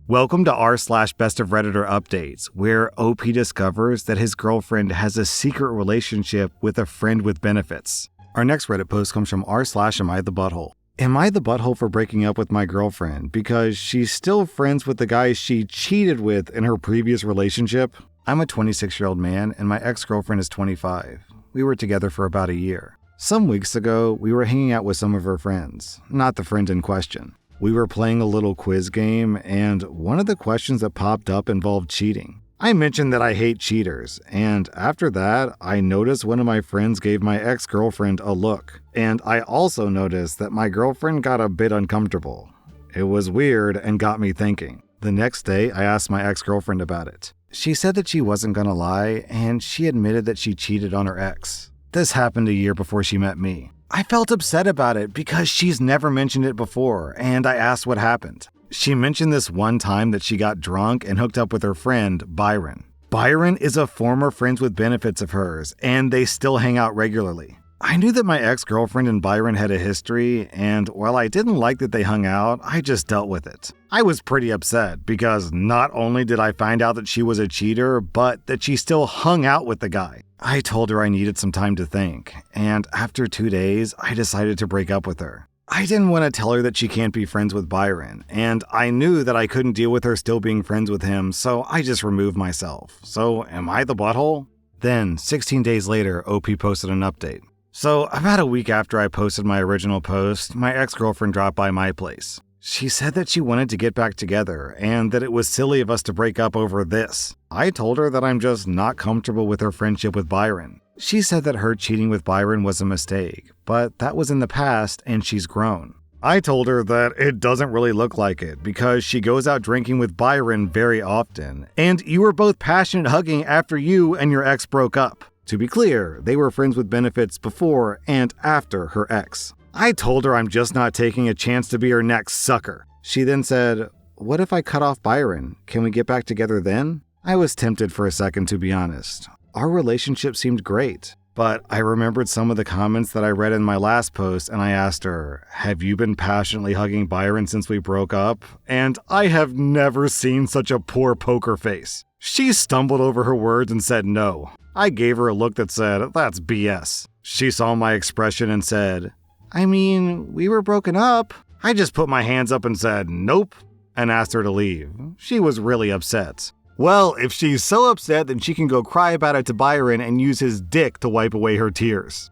Welcome to r/Bestof Redditor Updates, where OP discovers that his girlfriend has a secret relationship with a friend with benefits. Our next Reddit post comes from r/Am I the Butthole? Am I the butthole for breaking up with my girlfriend because she's still friends with the guy she cheated with in her previous relationship? I'm a 26-year-old man and my ex-girlfriend is 25. We were together for about a year. Some weeks ago, we were hanging out with some of her friends, not the friend in question. We were playing a little quiz game, and one of the questions that popped up involved cheating. I mentioned that I hate cheaters, and after that, I noticed one of my friends gave my ex-girlfriend a look, and I also noticed that my girlfriend got a bit uncomfortable. It was weird and got me thinking. The next day, I asked my ex-girlfriend about it. She said that she wasn't gonna lie, and she admitted that she cheated on her ex. This happened a year before she met me. I felt upset about it because she's never mentioned it before, and I asked what happened. She mentioned this one time that she got drunk and hooked up with her friend, Byron. Byron is a former friends with benefits of hers, and they still hang out regularly. I knew that my ex-girlfriend and Byron had a history, and while I didn't like that they hung out, I just dealt with it. I was pretty upset because not only did I find out that she was a cheater, but that she still hung out with the guy. I told her I needed some time to think, and after 2 days, I decided to break up with her. I didn't want to tell her that she can't be friends with Byron, and I knew that I couldn't deal with her still being friends with him, so I just removed myself. So am I the butthole? Then, 16 days later, OP posted an update. So about a week after I posted my original post, my ex-girlfriend dropped by my place. She said that she wanted to get back together and that it was silly of us to break up over this. I told her that I'm just not comfortable with her friendship with Byron. She said that her cheating with Byron was a mistake, but that was in the past and she's grown. I told her that it doesn't really look like it because she goes out drinking with Byron very often, and you were both passionate hugging after you and your ex broke up. To be clear, they were friends with benefits before and after her ex. I told her I'm just not taking a chance to be her next sucker. She then said, "What if I cut off Byron? Can we get back together then?" I was tempted for a second, to be honest. Our relationship seemed great, but I remembered some of the comments that I read in my last post and I asked her, "Have you been passionately hugging Byron since we broke up?" And I have never seen such a poor poker face. She stumbled over her words and said no. I gave her a look that said, "That's BS." She saw my expression and said, "I mean, we were broken up." I just put my hands up and said, "Nope," and asked her to leave. She was really upset. Well, if she's so upset, then she can go cry about it to Byron and use his dick to wipe away her tears.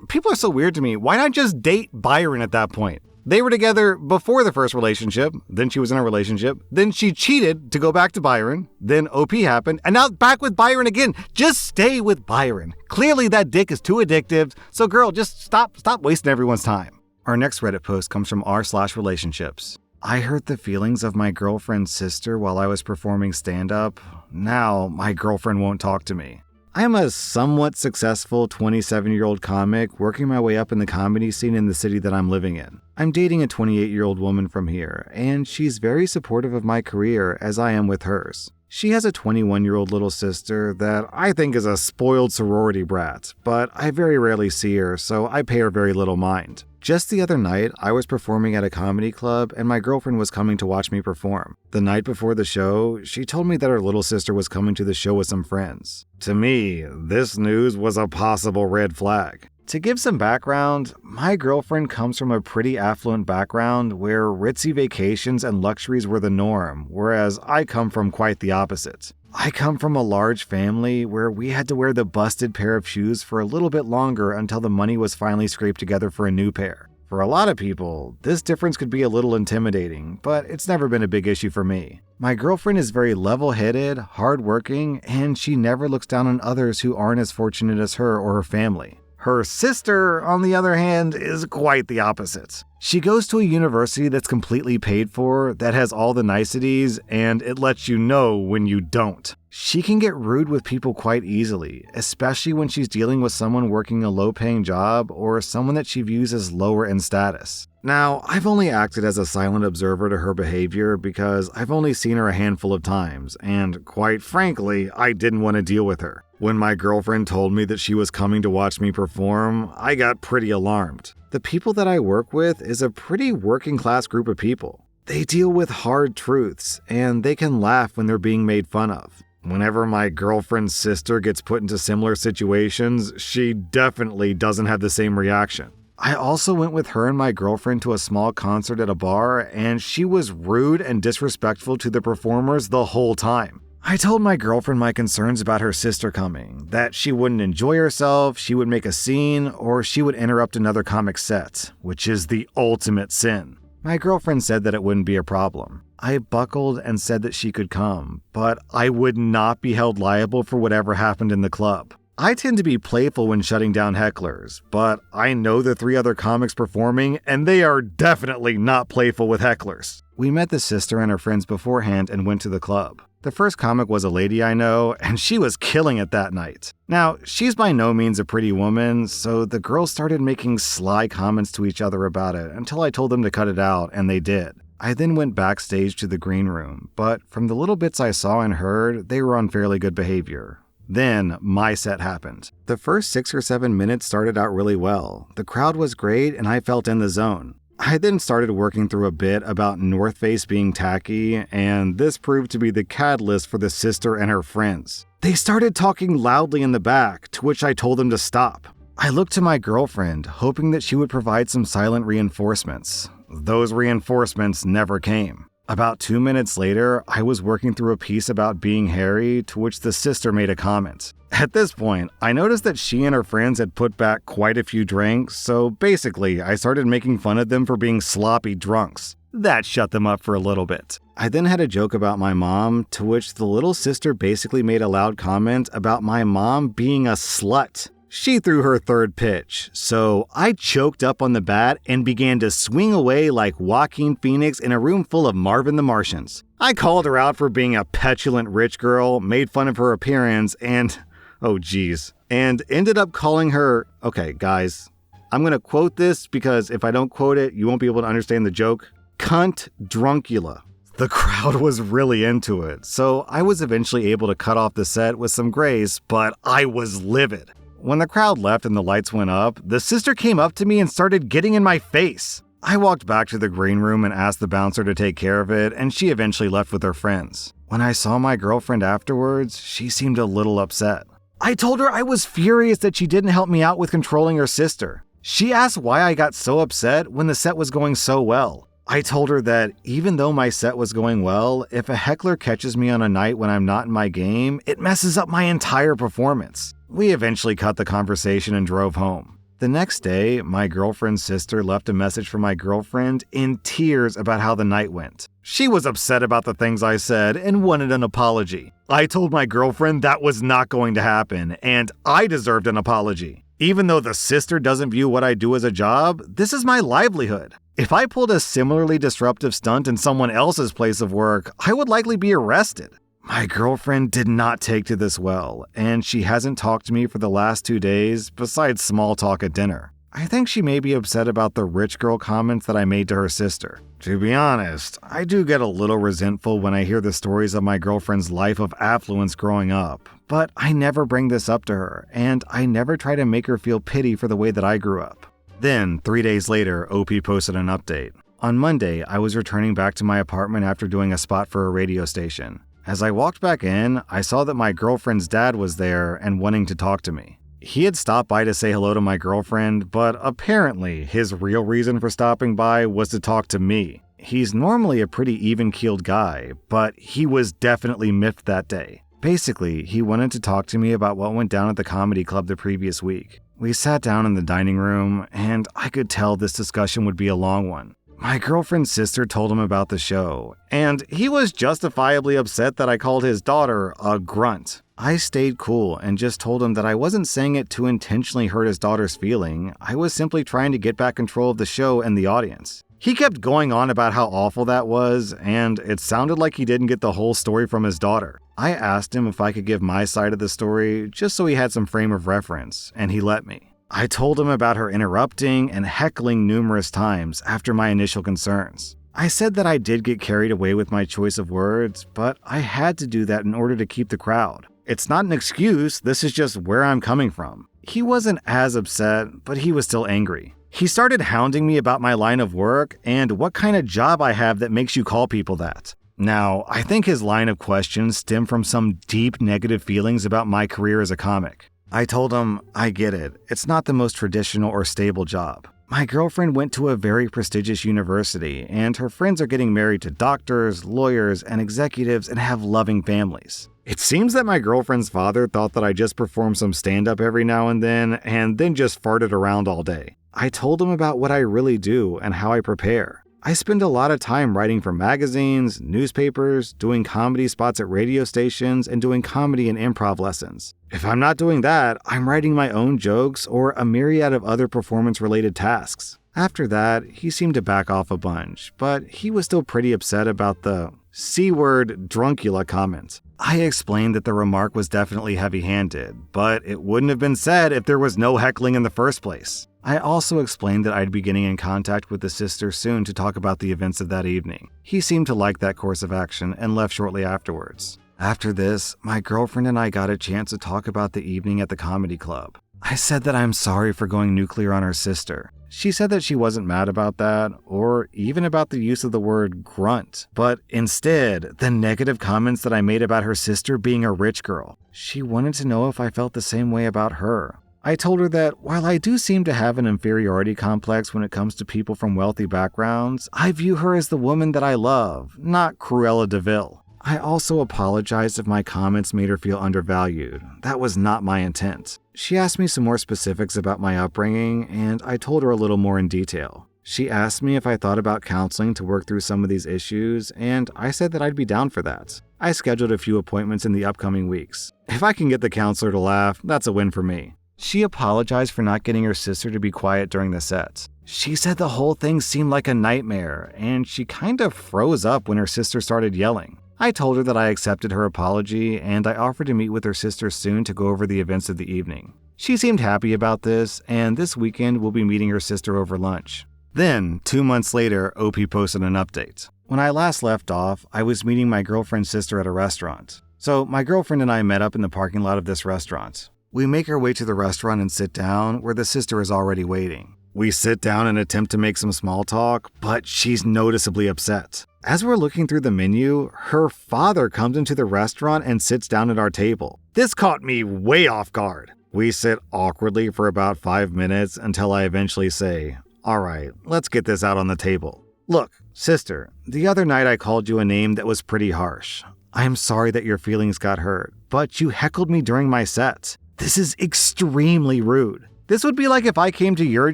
People are so weird to me. Why not just date Byron at that point? They were together before the first relationship, then she was in a relationship, then she cheated to go back to Byron, then OP happened, and now back with Byron again. Just stay with Byron. Clearly that dick is too addictive, so girl, just stop wasting everyone's time. Our next Reddit post comes from r/relationships. I hurt the feelings of my girlfriend's sister while I was performing stand-up. Now my girlfriend won't talk to me. I am a somewhat successful 27-year-old comic working my way up in the comedy scene in the city that I'm living in. I'm dating a 28-year-old woman from here, and she's very supportive of my career as I am with hers. She has a 21-year-old little sister that I think is a spoiled sorority brat, but I very rarely see her, so I pay her very little mind. Just the other night, I was performing at a comedy club and my girlfriend was coming to watch me perform. The night before the show, she told me that her little sister was coming to the show with some friends. To me, this news was a possible red flag. To give some background, my girlfriend comes from a pretty affluent background where ritzy vacations and luxuries were the norm, whereas I come from quite the opposite. I come from a large family where we had to wear the busted pair of shoes for a little bit longer until the money was finally scraped together for a new pair. For a lot of people, this difference could be a little intimidating, but it's never been a big issue for me. My girlfriend is very level-headed, hardworking, and she never looks down on others who aren't as fortunate as her or her family. Her sister, on the other hand, is quite the opposite. She goes to a university that's completely paid for, that has all the niceties, and it lets you know when you don't. She can get rude with people quite easily, especially when she's dealing with someone working a low-paying job or someone that she views as lower in status. Now, I've only acted as a silent observer to her behavior because I've only seen her a handful of times, and quite frankly, I didn't want to deal with her. When my girlfriend told me that she was coming to watch me perform, I got pretty alarmed. The people that I work with is a pretty working class group of people. They deal with hard truths, and they can laugh when they're being made fun of. Whenever my girlfriend's sister gets put into similar situations, she definitely doesn't have the same reaction. I also went with her and my girlfriend to a small concert at a bar, and she was rude and disrespectful to the performers the whole time. I told my girlfriend my concerns about her sister coming, that she wouldn't enjoy herself, she would make a scene, or she would interrupt another comic set, which is the ultimate sin. My girlfriend said that it wouldn't be a problem. I buckled and said that she could come, but I would not be held liable for whatever happened in the club. I tend to be playful when shutting down hecklers, but I know the 3 other comics performing, and they are definitely not playful with hecklers. We met the sister and her friends beforehand and went to the club. The first comic was a lady I know, and she was killing it that night. Now, she's by no means a pretty woman, so the girls started making sly comments to each other about it until I told them to cut it out, and they did. I then went backstage to the green room, but from the little bits I saw and heard, they were on fairly good behavior. Then, my set happened. The first 6 or 7 minutes started out really well. The crowd was great, and I felt in the zone. I then started working through a bit about North Face being tacky, and this proved to be the catalyst for the sister and her friends. They started talking loudly in the back, to which I told them to stop. I looked to my girlfriend, hoping that she would provide some silent reinforcements. Those reinforcements never came. About 2 minutes later, I was working through a piece about being hairy, to which the sister made a comment. At this point, I noticed that she and her friends had put back quite a few drinks, so basically, I started making fun of them for being sloppy drunks. That shut them up for a little bit. I then had a joke about my mom, to which the little sister basically made a loud comment about my mom being a slut. She threw her third pitch, so I choked up on the bat and began to swing away like Joaquin Phoenix in a room full of Marvin the Martians. I called her out for being a petulant rich girl, made fun of her appearance, and ended up calling her, okay guys, I'm gonna quote this because if I don't quote it, you won't be able to understand the joke, cunt drunkula. The crowd was really into it, so I was eventually able to cut off the set with some grace, but I was livid. When the crowd left and the lights went up, the sister came up to me and started getting in my face. I walked back to the green room and asked the bouncer to take care of it, and she eventually left with her friends. When I saw my girlfriend afterwards, she seemed a little upset. I told her I was furious that she didn't help me out with controlling her sister. She asked why I got so upset when the set was going so well. I told her that even though my set was going well, if a heckler catches me on a night when I'm not in my game, it messes up my entire performance. We eventually cut the conversation and drove home. The next day, my girlfriend's sister left a message for my girlfriend in tears about how the night went. She was upset about the things I said and wanted an apology. I told my girlfriend that was not going to happen, and I deserved an apology. Even though the sister doesn't view what I do as a job, this is my livelihood. If I pulled a similarly disruptive stunt in someone else's place of work, I would likely be arrested. My girlfriend did not take to this well, and she hasn't talked to me for the last 2 days, besides small talk at dinner. I think she may be upset about the rich girl comments that I made to her sister. To be honest, I do get a little resentful when I hear the stories of my girlfriend's life of affluence growing up, but I never bring this up to her, and I never try to make her feel pity for the way that I grew up. Then, 3 days later, OP posted an update. On Monday, I was returning back to my apartment after doing a spot for a radio station. As I walked back in, I saw that my girlfriend's dad was there and wanting to talk to me. He had stopped by to say hello to my girlfriend, but apparently his real reason for stopping by was to talk to me. He's normally a pretty even-keeled guy, but he was definitely miffed that day. Basically, he wanted to talk to me about what went down at the comedy club the previous week. We sat down in the dining room, and I could tell this discussion would be a long one. My girlfriend's sister told him about the show, and he was justifiably upset that I called his daughter a grunt. I stayed cool and just told him that I wasn't saying it to intentionally hurt his daughter's feeling. I was simply trying to get back control of the show and the audience. He kept going on about how awful that was, and it sounded like he didn't get the whole story from his daughter. I asked him if I could give my side of the story just so he had some frame of reference, and he let me. I told him about her interrupting and heckling numerous times after my initial concerns. I said that I did get carried away with my choice of words, but I had to do that in order to keep the crowd. It's not an excuse, this is just where I'm coming from. He wasn't as upset, but he was still angry. He started hounding me about my line of work and what kind of job I have that makes you call people that. Now, I think his line of questions stemmed from some deep negative feelings about my career as a comic. I told him, I get it. It's not the most traditional or stable job. My girlfriend went to a very prestigious university, and her friends are getting married to doctors, lawyers, and executives and have loving families. It seems that my girlfriend's father thought that I just performed some stand-up every now and then just farted around all day. I told him about what I really do and how I prepare. I spend a lot of time writing for magazines, newspapers, doing comedy spots at radio stations, and doing comedy and improv lessons. If I'm not doing that, I'm writing my own jokes or a myriad of other performance-related tasks. After that, he seemed to back off a bunch, but he was still pretty upset about the C-word drunkula comment. I explained that the remark was definitely heavy-handed, but it wouldn't have been said if there was no heckling in the first place. I also explained that I'd be getting in contact with the sister soon to talk about the events of that evening. He seemed to like that course of action and left shortly afterwards. After this, my girlfriend and I got a chance to talk about the evening at the comedy club. I said that I'm sorry for going nuclear on her sister. She said that she wasn't mad about that, or even about the use of the word grunt, but instead, the negative comments that I made about her sister being a rich girl. She wanted to know if I felt the same way about her. I told her that while I do seem to have an inferiority complex when it comes to people from wealthy backgrounds, I view her as the woman that I love, not Cruella de Vil. I also apologized if my comments made her feel undervalued. That was not my intent. She asked me some more specifics about my upbringing, and I told her a little more in detail. She asked me if I thought about counseling to work through some of these issues, and I said that I'd be down for that. I scheduled a few appointments in the upcoming weeks. If I can get the counselor to laugh, that's a win for me. She apologized for not getting her sister to be quiet during the set. She said the whole thing seemed like a nightmare, and she kind of froze up when her sister started yelling. I told her that I accepted her apology, and I offered to meet with her sister soon to go over the events of the evening. She seemed happy about this, and this weekend we'll be meeting her sister over lunch. Then, 2 months later, OP posted an update. When I last left off, I was meeting my girlfriend's sister at a restaurant. So my girlfriend and I met up in the parking lot of this restaurant. We make our way to the restaurant and sit down where the sister is already waiting. We sit down and attempt to make some small talk, but she's noticeably upset. As we're looking through the menu, her father comes into the restaurant and sits down at our table. This caught me way off guard. We sit awkwardly for about 5 minutes until I eventually say, "All right, let's get this out on the table. Look, sister, the other night I called you a name that was pretty harsh. I'm sorry that your feelings got hurt, but you heckled me during my set. This is extremely rude. This would be like if I came to your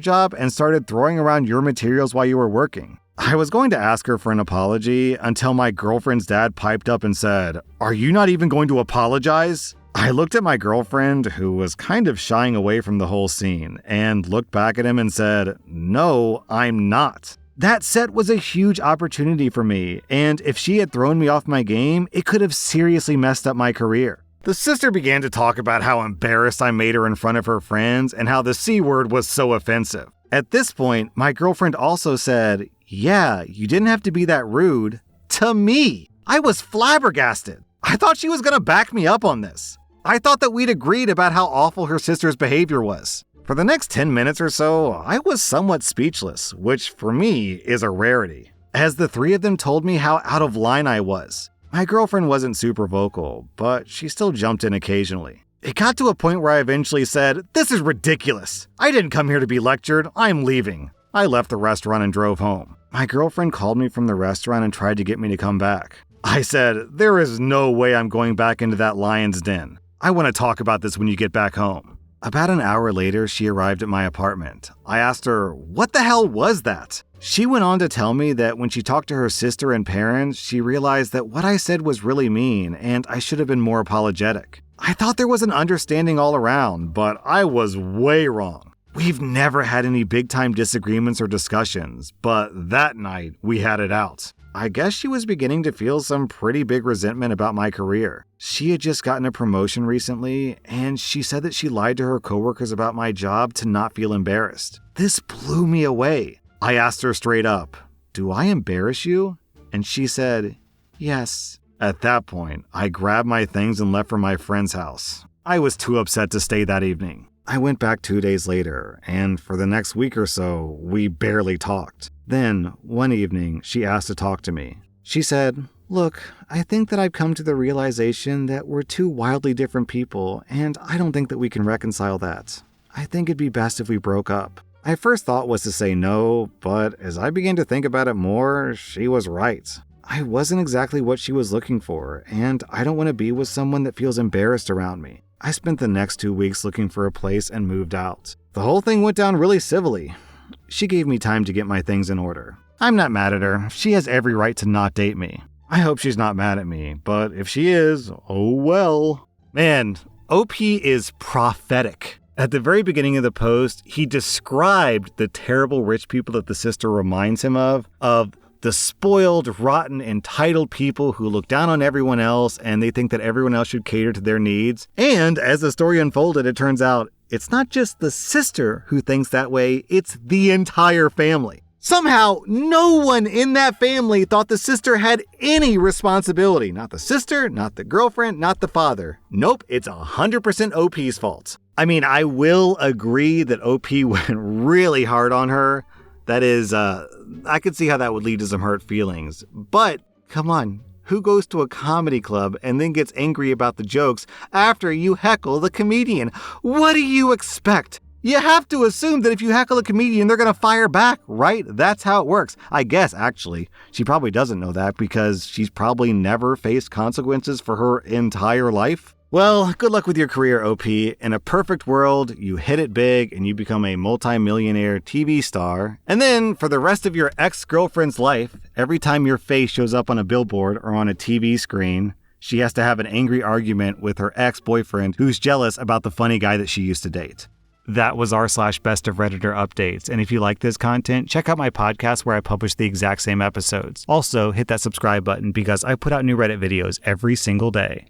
job and started throwing around your materials while you were working." I was going to ask her for an apology until my girlfriend's dad piped up and said, "Are you not even going to apologize?" I looked at my girlfriend, who was kind of shying away from the whole scene, and looked back at him and said, "No, I'm not." That set was a huge opportunity for me, and if she had thrown me off my game, it could have seriously messed up my career. The sister began to talk about how embarrassed I made her in front of her friends and how the C word was so offensive. At this point, my girlfriend also said, "Yeah, you didn't have to be that rude." To me, I was flabbergasted. I thought she was going to back me up on this. I thought that we'd agreed about how awful her sister's behavior was. For the next 10 minutes or so, I was somewhat speechless, which for me is a rarity, as the three of them told me how out of line I was. My girlfriend wasn't super vocal, but she still jumped in occasionally. It got to a point where I eventually said, "This is ridiculous. I didn't come here to be lectured. I'm leaving." I left the restaurant and drove home. My girlfriend called me from the restaurant and tried to get me to come back. I said, "There is no way I'm going back into that lion's den. I want to talk about this when you get back home." About an hour later, she arrived at my apartment. I asked her, "What the hell was that?" She went on to tell me that when she talked to her sister and parents, she realized that what I said was really mean and I should have been more apologetic. I thought there was an understanding all around, but I was way wrong. We've never had any big-time disagreements or discussions, but that night we had it out. I guess she was beginning to feel some pretty big resentment about my career. She had just gotten a promotion recently, and she said that she lied to her coworkers about my job to not feel embarrassed. This blew me away. I asked her straight up, "Do I embarrass you?" And she said, "Yes." At that point, I grabbed my things and left for my friend's house. I was too upset to stay that evening. I went back 2 days later, and for the next week or so, we barely talked. Then, one evening, she asked to talk to me. She said, "Look, I think that I've come to the realization that we're two wildly different people, and I don't think that we can reconcile that. I think it'd be best if we broke up." My first thought was to say no, but as I began to think about it more, she was right. I wasn't exactly what she was looking for, and I don't want to be with someone that feels embarrassed around me. I spent the next 2 weeks looking for a place and moved out. The whole thing went down really civilly. She gave me time to get my things in order. I'm not mad at her. She has every right to not date me. I hope she's not mad at me, but if she is, oh well. Man, OP is prophetic. At the very beginning of the post, he described the terrible rich people that the sister reminds him of the spoiled, rotten, entitled people who look down on everyone else and they think that everyone else should cater to their needs. And as the story unfolded, it turns out it's not just the sister who thinks that way, it's the entire family. Somehow, no one in that family thought the sister had any responsibility. Not the sister, not the girlfriend, not the father. Nope, it's 100% OP's fault. I mean, I will agree that OP went really hard on her. That is, I could see how that would lead to some hurt feelings. But, come on, who goes to a comedy club and then gets angry about the jokes after you heckle the comedian? What do you expect? You have to assume that if you heckle a comedian, they're going to fire back, right? That's how it works. I guess, actually. She probably doesn't know that because she's probably never faced consequences for her entire life. Well, good luck with your career, OP. In a perfect world, you hit it big and you become a multi-millionaire TV star. And then, for the rest of your ex-girlfriend's life, every time your face shows up on a billboard or on a TV screen, she has to have an angry argument with her ex-boyfriend who's jealous about the funny guy that she used to date. That was r/Bestof Redditor updates. And if you like this content, check out my podcast where I publish the exact same episodes. Also, hit that subscribe button because I put out new Reddit videos every single day.